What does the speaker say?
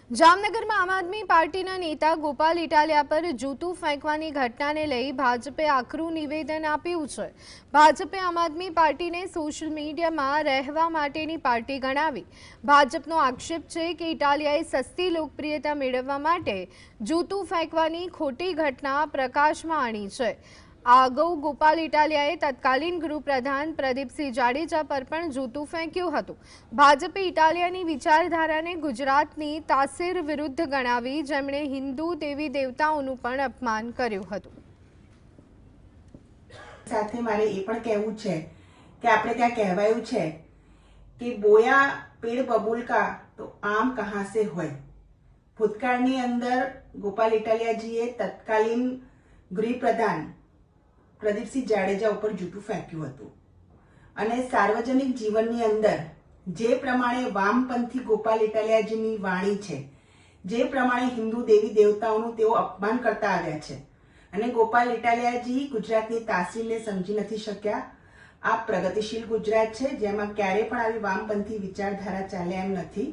જામનગરમાં આમ આદમી પાર્ટીના નેતા ગોપાલ ઇટાલિયા પર જૂતું ફેંકવાની ઘટનાને લઈ ભાજપે આકરું નિવેદન આપ્યું છે। ભાજપે આમ આદમી પાર્ટીને સોશિયલ મીડિયામાં રહેવા માટેની પાર્ટી ગણાવી। ભાજપનો આક્ષેપ છે કે ઇટાલિયાએ સસ્તી લોકપ્રિયતા મેળવવા માટે જૂતું ફેંકવાની ખોટી ઘટના પ્રકાશમાં આણી છે। આ અગાઉ ગોપાલ ઇટાલિયાએ તત્કાલીન ગૃહપ્રધાન પ્રદીપસિંહ જાડેજા પર પણ જૂતું ફેંક્યું હતું। ભાજપે ઇટાલિયાની વિચારધારાને ગુજરાતની તાસીર વિરુદ્ધ ગણાવી, જેમણે હિન્દુ દેવી દેવતાઓનું પણ અપમાન કર્યું હતું। સાથે મારે એ પણ કહેવું છે કે આપણે ત્યાં કહેવાયું છે કે બોયા પેડ બબૂલ કા તો આમ કહાં સે હોય। ભૂતકાળની અંદર ગોપાલ ઇટાલિયાજીએ તત્કાલીન ગૃહપ્રધાન પ્રદીપસિંહ જાડેજા ઉપર જૂતું ફેંક્યું હતું અને સાર્વજનિક જીવનની અંદર જે પ્રમાણે વામપંથી ગોપાલ ઇટાલિયાજીની વાણી છે, જે પ્રમાણે હિન્દુ દેવી દેવતાઓનું તેઓ અપમાન કરતા આવ્યા છે અને ગોપાલ ઇટાલિયાજી ગુજરાતની તાસીરને સમજી નથી શક્યા। આ પ્રગતિશીલ ગુજરાત છે જેમાં ક્યારે પણ આવી વામપંથી વિચારધારા ચાલે એમ નથી।